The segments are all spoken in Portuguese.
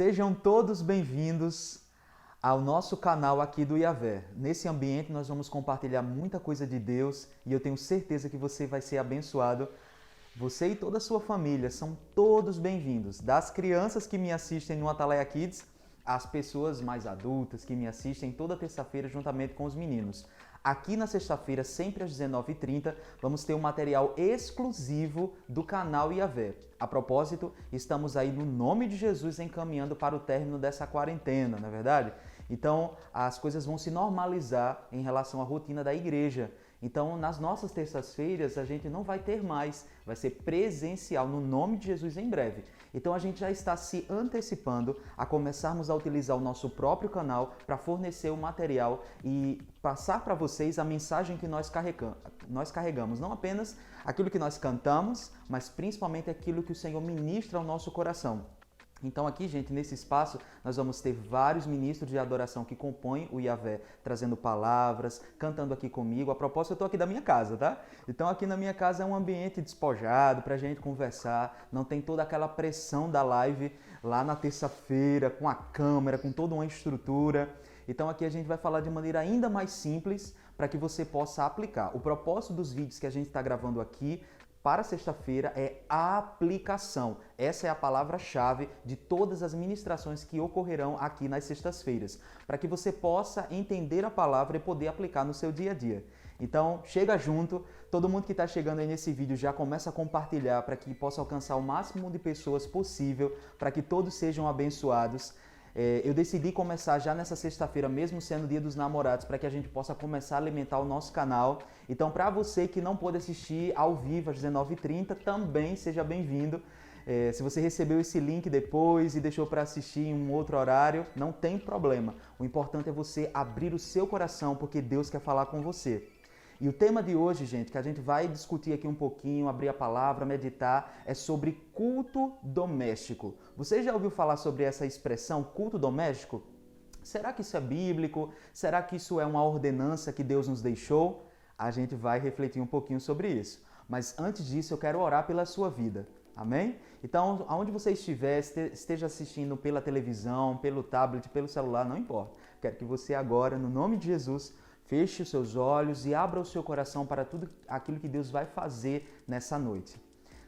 Sejam todos bem-vindos ao nosso canal aqui do Yahvé. Nesse ambiente nós vamos compartilhar muita coisa de Deus e eu tenho certeza que você vai ser abençoado. Você e toda a sua família são todos bem-vindos. Das crianças que me assistem no Atalaia Kids, às pessoas mais adultas que me assistem toda terça-feira juntamente com os meninos. Aqui na sexta-feira, sempre às 19h30, vamos ter um material exclusivo do canal Yahvé. A propósito, estamos aí no nome de Jesus encaminhando para o término dessa quarentena, não é verdade? Então, as coisas vão se normalizar em relação à rotina da igreja. Então, nas nossas terças-feiras, a gente não vai ter mais, vai ser presencial no nome de Jesus em breve. Então, a gente já está se antecipando a começarmos a utilizar o nosso próprio canal para fornecer o material e passar para vocês a mensagem que nós carregamos. Não apenas aquilo que nós cantamos, mas principalmente aquilo que o Senhor ministra ao nosso coração. Então aqui, gente, nesse espaço, nós vamos ter vários ministros de adoração que compõem o Yahvé, trazendo palavras, cantando aqui comigo. A propósito, eu estou aqui da minha casa, tá? Então aqui na minha casa é um ambiente despojado para a gente conversar, não tem toda aquela pressão da live lá na terça-feira, com a câmera, com toda uma estrutura. Então aqui a gente vai falar de maneira ainda mais simples para que você possa aplicar. O propósito dos vídeos que a gente está gravando aqui para sexta-feira é aplicação. Essa é a palavra-chave de todas as ministrações que ocorrerão aqui nas sextas-feiras, para que você possa entender a palavra e poder aplicar no seu dia a dia. Então, chega junto, todo mundo que está chegando aí nesse vídeo já começa a compartilhar para que possa alcançar o máximo de pessoas possível, para que todos sejam abençoados. Eu decidi começar já nessa sexta-feira, mesmo sendo Dia dos Namorados, para que a gente possa começar a alimentar o nosso canal. Então, para você que não pôde assistir ao vivo às 19h30, também seja bem-vindo. Se você recebeu esse link depois e deixou para assistir em um outro horário, não tem problema. O importante é você abrir o seu coração, porque Deus quer falar com você. E o tema de hoje, gente, que a gente vai discutir aqui um pouquinho, abrir a palavra, meditar, é sobre culto doméstico. Você já ouviu falar sobre essa expressão, culto doméstico? Será que isso é bíblico? Será que isso é uma ordenança que Deus nos deixou? A gente vai refletir um pouquinho sobre isso. Mas antes disso, eu quero orar pela sua vida. Amém? Então, aonde você estiver, esteja assistindo pela televisão, pelo tablet, pelo celular, não importa. Quero que você agora, no nome de Jesus, feche os seus olhos e abra o seu coração para tudo aquilo que Deus vai fazer nessa noite.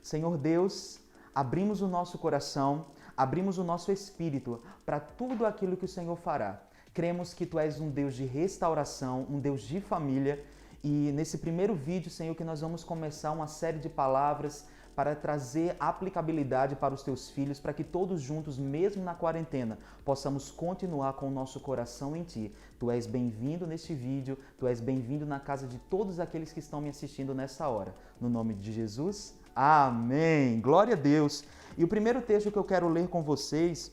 Senhor Deus, abrimos o nosso coração, abrimos o nosso espírito para tudo aquilo que o Senhor fará. Cremos que Tu és um Deus de restauração, um Deus de família. E nesse primeiro vídeo, Senhor, que nós vamos começar uma série de palavras para trazer aplicabilidade para os teus filhos, para que todos juntos, mesmo na quarentena, possamos continuar com o nosso coração em Ti. Tu és bem-vindo neste vídeo, Tu és bem-vindo na casa de todos aqueles que estão me assistindo nessa hora. No nome de Jesus, amém! Glória a Deus! E o primeiro texto que eu quero ler com vocês,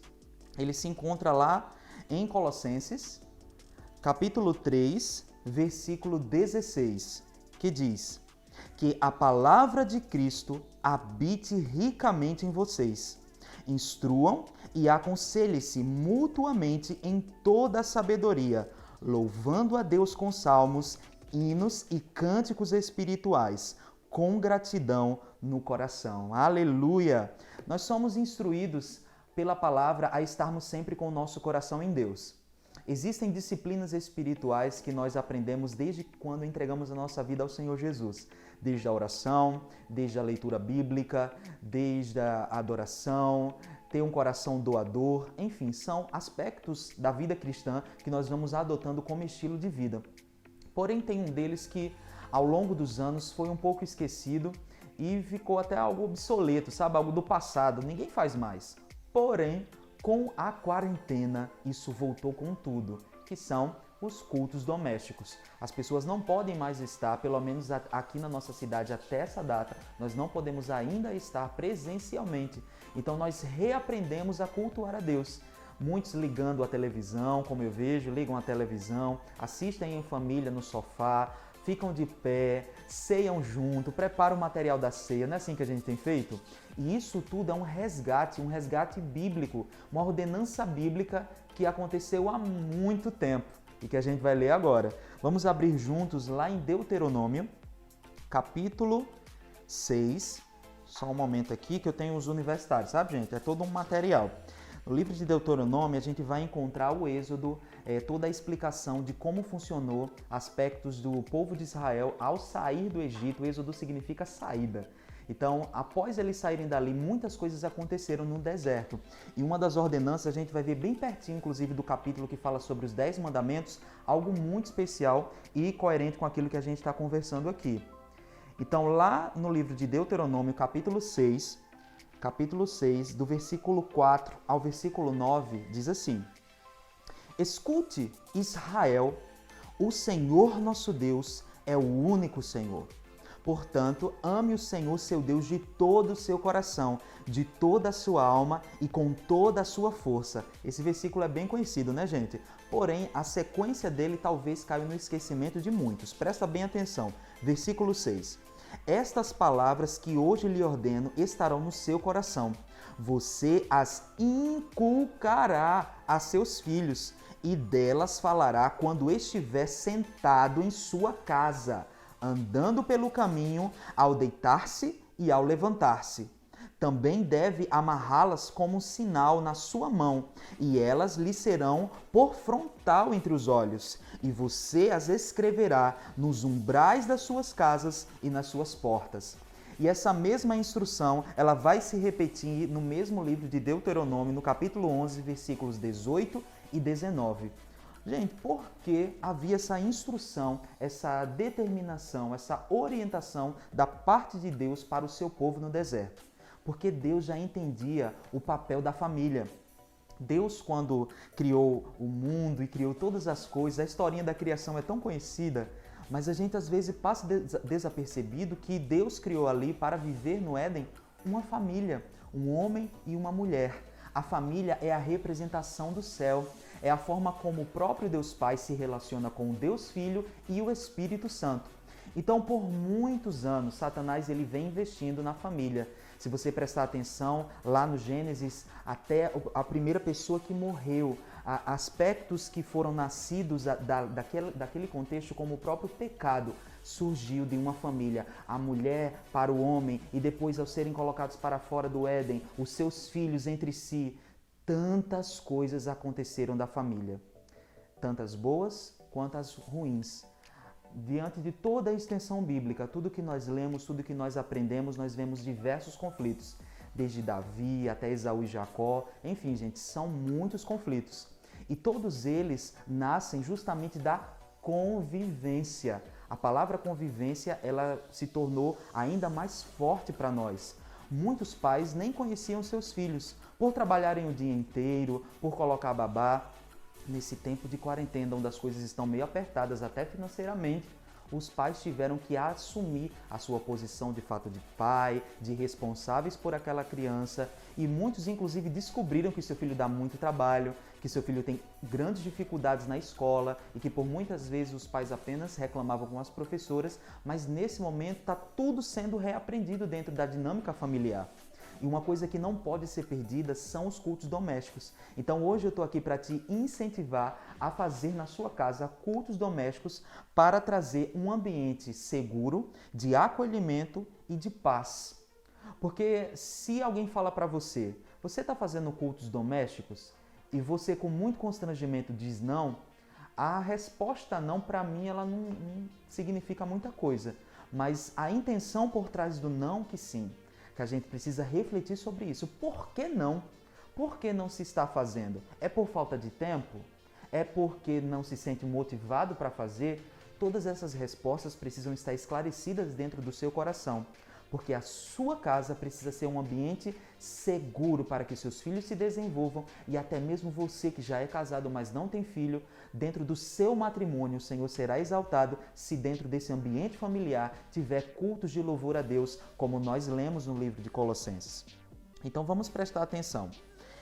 ele se encontra lá em Colossenses, capítulo 3, versículo 16, que diz: que a palavra de Cristo habite ricamente em vocês. Instruam e aconselhem-se mutuamente em toda a sabedoria, louvando a Deus com salmos, hinos e cânticos espirituais, com gratidão no coração. Aleluia! Nós somos instruídos pela palavra a estarmos sempre com o nosso coração em Deus. Existem disciplinas espirituais que nós aprendemos desde quando entregamos a nossa vida ao Senhor Jesus. Desde a oração, desde a leitura bíblica, desde a adoração, ter um coração doador, enfim, são aspectos da vida cristã que nós vamos adotando como estilo de vida. Porém, tem um deles que, ao longo dos anos, foi um pouco esquecido e ficou até algo obsoleto, sabe? Algo do passado, ninguém faz mais. Porém, com a quarentena, isso voltou com tudo, que são os cultos domésticos. As pessoas não podem mais estar, pelo menos aqui na nossa cidade até essa data, nós não podemos ainda estar presencialmente. Então nós reaprendemos a cultuar a Deus. Muitos ligando a televisão, como eu vejo, ligam a televisão, assistem em família no sofá, ficam de pé, ceiam junto, preparam o material da ceia. Não é assim que a gente tem feito? E isso tudo é um resgate bíblico, uma ordenança bíblica que aconteceu há muito tempo e que a gente vai ler agora. Vamos abrir juntos lá em Deuteronômio, capítulo 6. Só um momento aqui que eu tenho os universitários, sabe, gente? É todo um material. No livro de Deuteronômio, a gente vai encontrar o Êxodo, toda a explicação de como funcionou aspectos do povo de Israel ao sair do Egito. O Êxodo significa saída. Então, após eles saírem dali, muitas coisas aconteceram no deserto. E uma das ordenanças, a gente vai ver bem pertinho, inclusive, do capítulo que fala sobre os 10 mandamentos, algo muito especial e coerente com aquilo que a gente está conversando aqui. Então, lá no livro de Deuteronômio, capítulo 6, do versículo 4 ao versículo 9, diz assim: Escute, Israel, o Senhor nosso Deus é o único Senhor. Portanto, ame o Senhor seu Deus de todo o seu coração, de toda a sua alma e com toda a sua força. Esse versículo é bem conhecido, né, gente? Porém, a sequência dele talvez caia no esquecimento de muitos. Presta bem atenção. Versículo 6. Estas palavras que hoje lhe ordeno estarão no seu coração. Você as inculcará a seus filhos e delas falará quando estiver sentado em sua casa, andando pelo caminho, ao deitar-se e ao levantar-se. Também deve amarrá-las como um sinal na sua mão, e elas lhe serão por frontal entre os olhos, e você as escreverá nos umbrais das suas casas e nas suas portas. E essa mesma instrução, ela vai se repetir no mesmo livro de Deuteronômio, no capítulo 11, versículos 18 e 19. Gente, por que havia essa instrução, essa determinação, essa orientação da parte de Deus para o seu povo no deserto? Porque Deus já entendia o papel da família. Deus, quando criou o mundo e criou todas as coisas, a historinha da criação é tão conhecida, mas a gente às vezes passa desapercebido que Deus criou ali para viver no Éden uma família, um homem e uma mulher. A família é a representação do céu. É a forma como o próprio Deus Pai se relaciona com o Deus Filho e o Espírito Santo. Então, por muitos anos, Satanás ele vem investindo na família. Se você prestar atenção, lá no Gênesis, até a primeira pessoa que morreu, aspectos que foram nascidos daquele contexto, como o próprio pecado, surgiu de uma família. A mulher para o homem e depois, ao serem colocados para fora do Éden, os seus filhos entre si. Tantas coisas aconteceram da família, tantas boas quanto as ruins. Diante de toda a extensão bíblica, tudo que nós lemos, tudo que nós aprendemos, nós vemos diversos conflitos, desde Davi até Esaú e Jacó. Enfim, gente, são muitos conflitos. E todos eles nascem justamente da convivência. A palavra convivência, ela se tornou ainda mais forte para nós. Muitos pais nem conheciam seus filhos, por trabalharem o dia inteiro, por colocar babá. Nesse tempo de quarentena, onde as coisas estão meio apertadas até financeiramente, os pais tiveram que assumir a sua posição de fato de pai, de responsáveis por aquela criança, e muitos inclusive descobriram que seu filho dá muito trabalho, que seu filho tem grandes dificuldades na escola e que por muitas vezes os pais apenas reclamavam com as professoras, mas nesse momento está tudo sendo reaprendido dentro da dinâmica familiar. E uma coisa que não pode ser perdida são os cultos domésticos. Então hoje eu estou aqui para te incentivar a fazer na sua casa cultos domésticos para trazer um ambiente seguro, de acolhimento e de paz. Porque se alguém fala para você, você está fazendo cultos domésticos e você com muito constrangimento diz não, a resposta não para mim ela não significa muita coisa. Mas a intenção por trás do não que sim. Que a gente precisa refletir sobre isso. Por que não? Por que não se está fazendo? É por falta de tempo? É porque não se sente motivado para fazer? Todas essas respostas precisam estar esclarecidas dentro do seu coração. Porque a sua casa precisa ser um ambiente seguro para que seus filhos se desenvolvam e até mesmo você que já é casado, mas não tem filho, dentro do seu matrimônio o Senhor será exaltado se dentro desse ambiente familiar tiver cultos de louvor a Deus, como nós lemos no livro de Colossenses. Então vamos prestar atenção.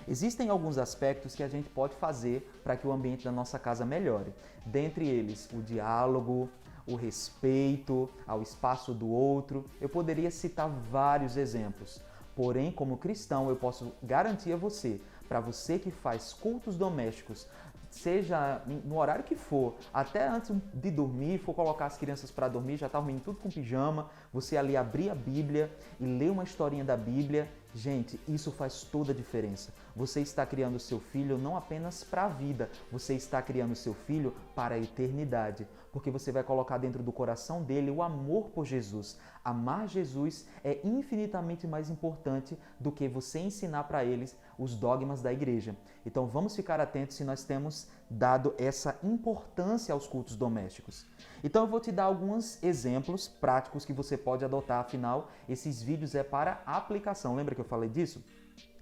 Existem alguns aspectos que a gente pode fazer para que o ambiente da nossa casa melhore. Dentre eles, o diálogo, o respeito ao espaço do outro. Eu poderia citar vários exemplos. Porém, como cristão, eu posso garantir a você, para você que faz cultos domésticos, seja no horário que for, até antes de dormir, for colocar as crianças para dormir, já está dormindo tudo com pijama, você ali abrir a Bíblia e ler uma historinha da Bíblia, Gente, isso faz toda a diferença. Você está criando seu filho não apenas para a vida, você está criando seu filho para a eternidade, porque você vai colocar dentro do coração dele o amor por Jesus. Amar Jesus é infinitamente mais importante do que você ensinar para eles os dogmas da igreja. Então vamos ficar atentos se nós temos dado essa importância aos cultos domésticos. Então eu vou te dar alguns exemplos práticos que você pode adotar, afinal, esses vídeos é para aplicação. Lembra que eu falei disso?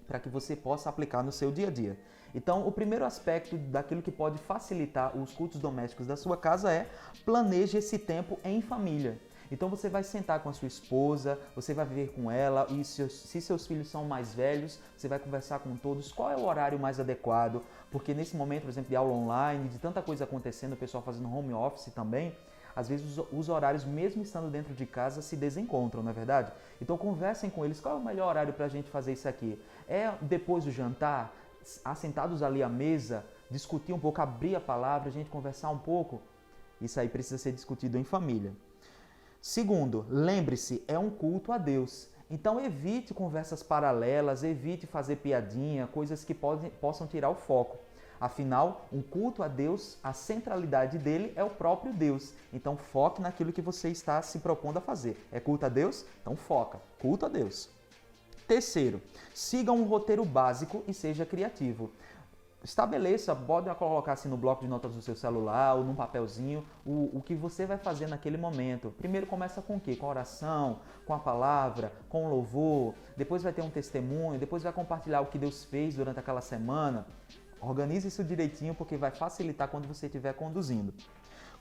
Para que você possa aplicar no seu dia a dia. Então, o primeiro aspecto daquilo que pode facilitar os cultos domésticos da sua casa é planeje esse tempo em família. Então você vai sentar com a sua esposa, você vai viver com ela, e se seus filhos são mais velhos, você vai conversar com todos qual é o horário mais adequado, porque nesse momento, por exemplo, de aula online, de tanta coisa acontecendo, o pessoal fazendo home office também, às vezes os horários, mesmo estando dentro de casa, se desencontram, não é verdade? Então conversem com eles, qual é o melhor horário para a gente fazer isso aqui? É depois do jantar, assentados ali à mesa, discutir um pouco, abrir a palavra, a gente conversar um pouco? Isso aí precisa ser discutido em família. Segundo, lembre-se, é um culto a Deus. Então evite conversas paralelas, evite fazer piadinha, coisas que possam tirar o foco. Afinal, um culto a Deus, a centralidade dele é o próprio Deus. Então foque naquilo que você está se propondo a fazer. É culto a Deus? Então foca. Culto a Deus. Terceiro, siga um roteiro básico e seja criativo. Estabeleça, pode colocar assim no bloco de notas do seu celular ou num papelzinho o que você vai fazer naquele momento. Primeiro começa com o quê? Com a oração, com a palavra, com o louvor, depois vai ter um testemunho, depois vai compartilhar o que Deus fez durante aquela semana. Organize isso direitinho porque vai facilitar quando você estiver conduzindo.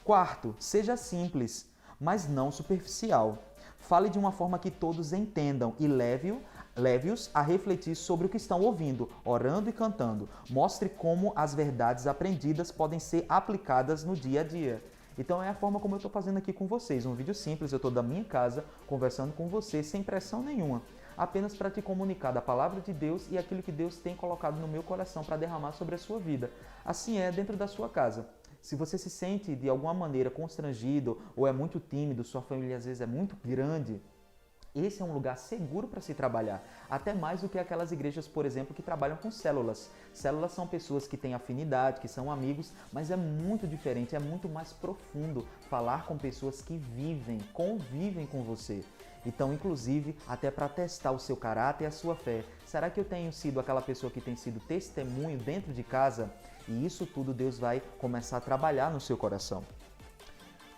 Quarto, seja simples, mas não superficial. Fale de uma forma que todos entendam e leve-os a refletir sobre o que estão ouvindo, orando e cantando. Mostre como as verdades aprendidas podem ser aplicadas no dia a dia. Então é a forma como eu estou fazendo aqui com vocês. Um vídeo simples, eu estou da minha casa conversando com você sem pressão nenhuma. Apenas para te comunicar da palavra de Deus e aquilo que Deus tem colocado no meu coração para derramar sobre a sua vida. Assim é dentro da sua casa. Se você se sente de alguma maneira constrangido ou é muito tímido, sua família às vezes é muito grande, esse é um lugar seguro para se trabalhar, até mais do que aquelas igrejas, por exemplo, que trabalham com células. Células são pessoas que têm afinidade, que são amigos, mas é muito diferente, é muito mais profundo falar com pessoas que vivem, convivem com você. Então, inclusive, até para testar o seu caráter e a sua fé. Será que eu tenho sido aquela pessoa que tem sido testemunho dentro de casa? E isso tudo Deus vai começar a trabalhar no seu coração.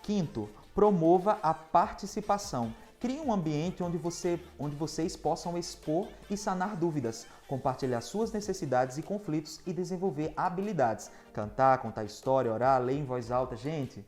Quinto, promova a participação. Crie um ambiente onde vocês possam expor e sanar dúvidas, compartilhar suas necessidades e conflitos e desenvolver habilidades. Cantar, contar história, orar, ler em voz alta. Gente,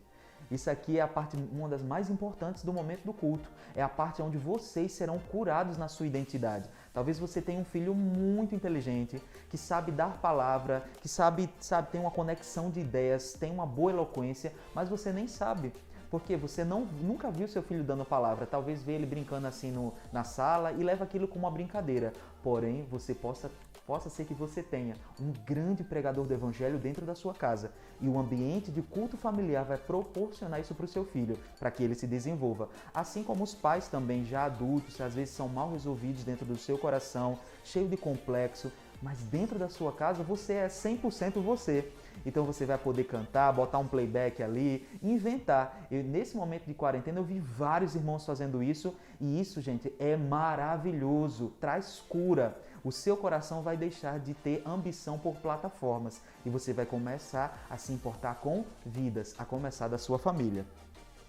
isso aqui é a parte, uma das mais importantes do momento do culto. É a parte onde vocês serão curados na sua identidade. Talvez você tenha um filho muito inteligente, que sabe dar palavra, que sabe tem uma conexão de ideias, tem uma boa eloquência, mas você nem sabe. Porque você nunca viu seu filho dando palavra, talvez vê ele brincando assim na sala e leva aquilo como uma brincadeira. Porém, você possa ser que você tenha um grande pregador do evangelho dentro da sua casa. E o ambiente de culto familiar vai proporcionar isso para o seu filho, para que ele se desenvolva. Assim como os pais também, já adultos, às vezes são mal resolvidos dentro do seu coração, cheio de complexo, mas dentro da sua casa você é 100% você. Então você vai poder cantar, botar um playback ali, inventar. Nesse momento de quarentena eu vi vários irmãos fazendo isso e isso, gente, é maravilhoso, traz cura. O seu coração vai deixar de ter ambição por plataformas e você vai começar a se importar com vidas, a começar da sua família.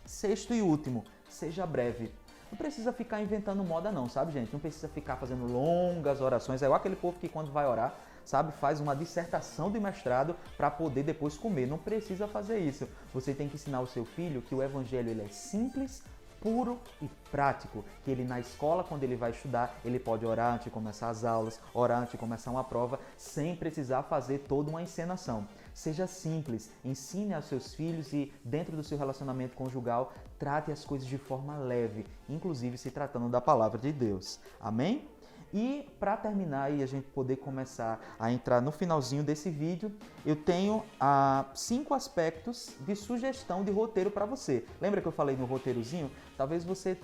Sexto e último, seja breve. Não precisa ficar inventando moda não, sabe, gente? Não precisa ficar fazendo longas orações. É igual aquele povo que quando vai orar, sabe, faz uma dissertação de mestrado para poder depois comer. Não precisa fazer isso. Você tem que ensinar ao seu filho que o evangelho ele é simples, puro e prático, que ele na escola, quando ele vai estudar, ele pode orar antes de começar as aulas, orar antes de começar uma prova, sem precisar fazer toda uma encenação. Seja simples, ensine aos seus filhos e dentro do seu relacionamento conjugal, trate as coisas de forma leve, inclusive se tratando da palavra de Deus. Amém? E para terminar e a gente poder começar a entrar no finalzinho desse vídeo, eu tenho 5 aspectos de sugestão de roteiro para você. Lembra que eu falei no roteirozinho? Talvez você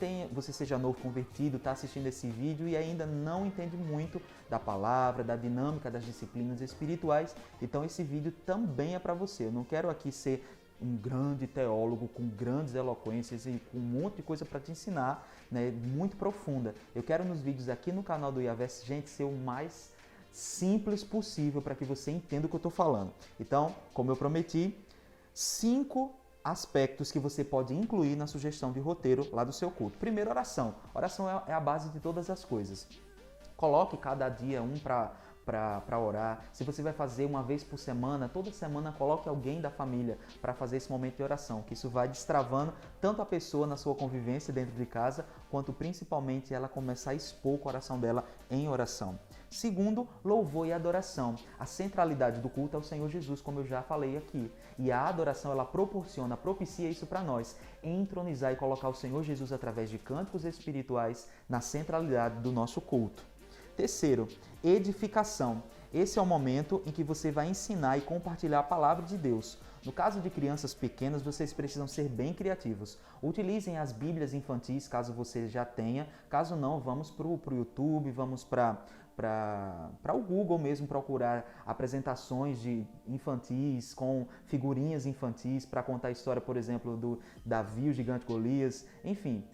seja novo convertido, está assistindo esse vídeo e ainda não entende muito da palavra, da dinâmica das disciplinas espirituais. Então esse vídeo também é para você. Eu não quero aqui ser um grande teólogo com grandes eloquências e com um monte de coisa para te ensinar, né, muito profunda. Eu quero nos vídeos aqui no canal do Iavé, gente, ser o mais simples possível para que você entenda o que eu estou falando. Então, como eu prometi, 5 aspectos que você pode incluir na sugestão de roteiro lá do seu culto. Primeiro, oração. Oração é a base de todas as coisas. Coloque cada dia um para orar. Se você vai fazer uma vez por semana, toda semana coloque alguém da família para fazer esse momento de oração, que isso vai destravando tanto a pessoa na sua convivência dentro de casa, quanto principalmente ela começar a expor o coração dela em oração. Segundo, louvor e adoração. A centralidade do culto é o Senhor Jesus, como eu já falei aqui. E a adoração, ela propicia isso para nós. Entronizar e colocar o Senhor Jesus através de cânticos espirituais na centralidade do nosso culto. Terceiro, edificação. Esse é o momento em que você vai ensinar e compartilhar a palavra de Deus. No caso de crianças pequenas, vocês precisam ser bem criativos. Utilizem as bíblias infantis, caso você já tenha. Caso não, vamos para o YouTube, vamos para o Google mesmo, procurar apresentações de infantis com figurinhas infantis para contar a história, por exemplo, do Davi, o gigante Golias, enfim.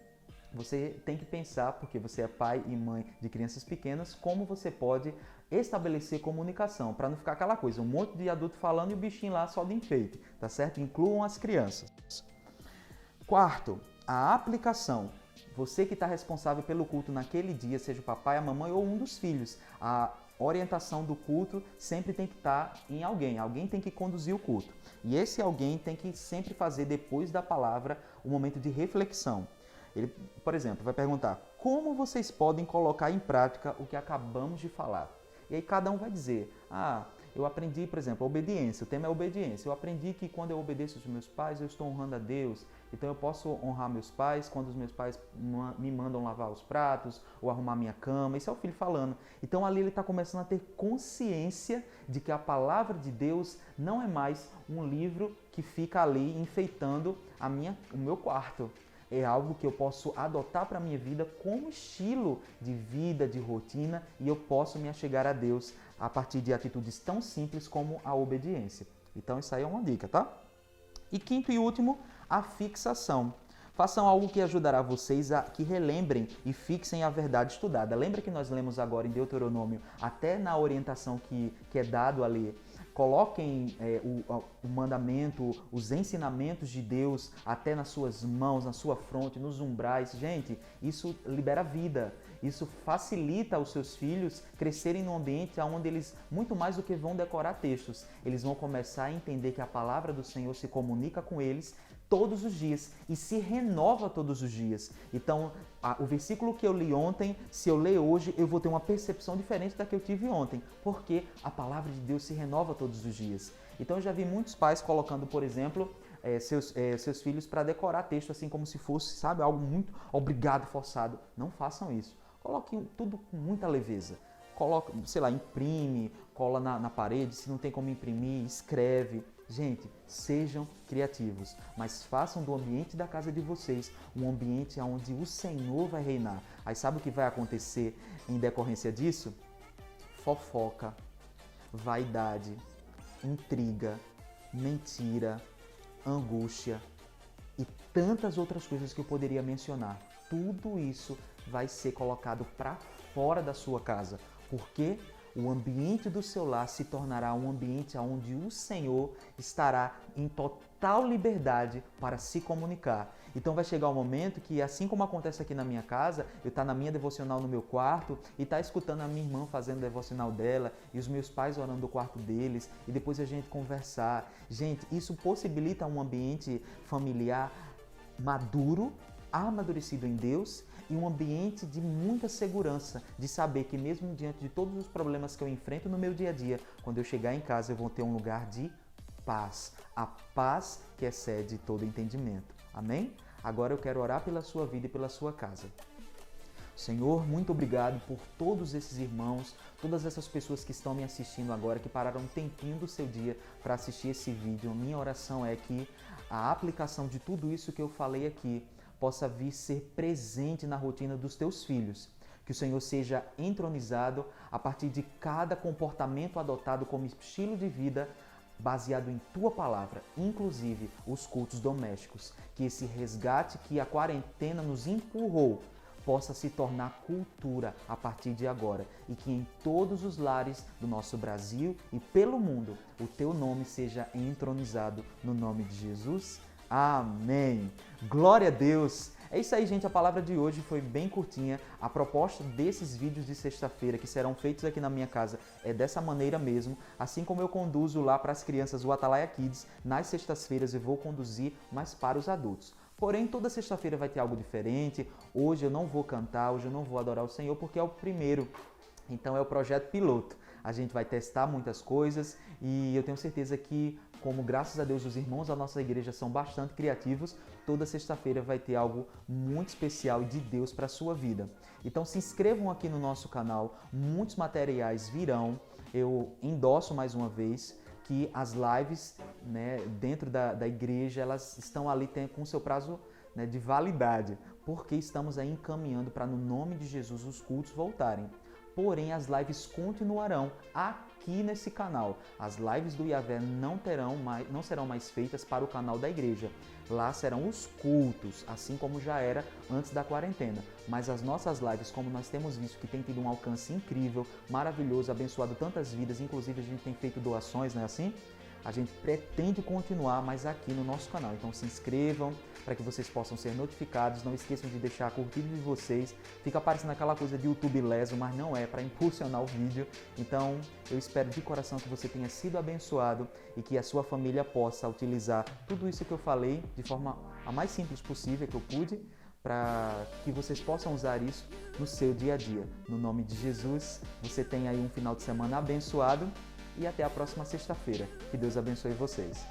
Você tem que pensar, porque você é pai e mãe de crianças pequenas, como você pode estabelecer comunicação, para não ficar aquela coisa, um monte de adulto falando e o bichinho lá só de enfeite, tá certo? Incluam as crianças. Quarto, a aplicação. Você que está responsável pelo culto naquele dia, seja o papai, a mamãe ou um dos filhos, a orientação do culto sempre tem que estar em alguém. Alguém tem que conduzir o culto. E esse alguém tem que sempre fazer, depois da palavra, um momento de reflexão. Ele, por exemplo, vai perguntar: como vocês podem colocar em prática o que acabamos de falar? E aí cada um vai dizer: eu aprendi, por exemplo, a obediência. O tema é obediência. Eu aprendi que quando eu obedeço os meus pais, eu estou honrando a Deus. Então eu posso honrar meus pais quando os meus pais me mandam lavar os pratos ou arrumar minha cama. Isso é o filho falando. Então ali ele está começando a ter consciência de que a palavra de Deus não é mais um livro que fica ali enfeitando o meu quarto. É algo que eu posso adotar para a minha vida como estilo de vida, de rotina, e eu posso me achegar a Deus a partir de atitudes tão simples como a obediência. Então isso aí é uma dica, tá? E quinto e último, a fixação. Façam algo que ajudará vocês a que relembrem e fixem a verdade estudada. Lembra que nós lemos agora em Deuteronômio, até na orientação que é dado ali, coloquem o mandamento, os ensinamentos de Deus até nas suas mãos, na sua fronte, nos umbrais. Gente, isso libera vida. Isso facilita os seus filhos crescerem num ambiente onde eles, muito mais do que vão decorar textos, eles vão começar a entender que a palavra do Senhor se comunica com eles todos os dias e se renova todos os dias. Então, o versículo que eu li ontem, se eu ler hoje, eu vou ter uma percepção diferente da que eu tive ontem, porque a palavra de Deus se renova todos os dias. Então, eu já vi muitos pais colocando, por exemplo, seus filhos para decorar texto, assim como se fosse, sabe, algo muito obrigado, forçado. Não façam isso. Coloquem tudo com muita leveza. Coloca, sei lá, imprime, cola na parede, se não tem como imprimir, escreve. Gente, sejam criativos, mas façam do ambiente da casa de vocês um ambiente onde o Senhor vai reinar. Aí sabe o que vai acontecer em decorrência disso? Fofoca, vaidade, intriga, mentira, angústia e tantas outras coisas que eu poderia mencionar. Tudo isso vai ser colocado para fora da sua casa, porque o ambiente do seu lar se tornará um ambiente onde o Senhor estará em total liberdade para se comunicar. Então vai chegar um momento que, assim como acontece aqui na minha casa, eu estou na minha devocional no meu quarto e estou escutando a minha irmã fazendo a devocional dela e os meus pais orando no quarto deles e depois a gente conversar. Gente, isso possibilita um ambiente familiar maduro, amadurecido em Deus, e um ambiente de muita segurança, de saber que mesmo diante de todos os problemas que eu enfrento no meu dia a dia, quando eu chegar em casa eu vou ter um lugar de paz, a paz que excede todo entendimento. Amém? Agora eu quero orar pela sua vida e pela sua casa. Senhor, muito obrigado por todos esses irmãos, todas essas pessoas que estão me assistindo agora, que pararam um tempinho do seu dia para assistir esse vídeo. Minha oração é que a aplicação de tudo isso que eu falei aqui possa vir ser presente na rotina dos teus filhos. Que o Senhor seja entronizado a partir de cada comportamento adotado como estilo de vida baseado em Tua Palavra, inclusive os cultos domésticos. Que esse resgate que a quarentena nos empurrou possa se tornar cultura a partir de agora e que em todos os lares do nosso Brasil e pelo mundo o Teu nome seja entronizado no nome de Jesus. Amém. Glória a Deus. É isso aí, gente. A palavra de hoje foi bem curtinha. A proposta desses vídeos de sexta-feira que serão feitos aqui na minha casa é dessa maneira mesmo. Assim como eu conduzo lá para as crianças o Atalaia Kids, nas sextas-feiras eu vou conduzir, mas para os adultos. Porém, toda sexta-feira vai ter algo diferente. Hoje eu não vou cantar, hoje eu não vou adorar o Senhor porque é o primeiro. Então é o projeto piloto. A gente vai testar muitas coisas e eu tenho certeza que, como graças a Deus os irmãos da nossa igreja são bastante criativos, toda sexta-feira vai ter algo muito especial de Deus para a sua vida. Então se inscrevam aqui no nosso canal, muitos materiais virão. Eu endosso mais uma vez que as lives, né, dentro da igreja, elas estão ali com seu prazo, né, de validade, porque estamos aí encaminhando para, no nome de Jesus, os cultos voltarem. Porém, as lives continuarão aqui nesse canal. As lives do Yavé não serão mais feitas para o canal da igreja. Lá serão os cultos, assim como já era antes da quarentena. Mas as nossas lives, como nós temos visto que tem tido um alcance incrível, maravilhoso, abençoado tantas vidas, inclusive a gente tem feito doações, não é assim? A gente pretende continuar, mas aqui no nosso canal. Então se inscrevam para que vocês possam ser notificados. Não esqueçam de deixar a curtida de vocês. Fica parecendo aquela coisa de YouTube leso, mas não é, para impulsionar o vídeo. Então eu espero de coração que você tenha sido abençoado e que a sua família possa utilizar tudo isso que eu falei de forma a mais simples possível que eu pude, para que vocês possam usar isso no seu dia a dia. No nome de Jesus, você tenha aí um final de semana abençoado. E até a próxima sexta-feira. Que Deus abençoe vocês.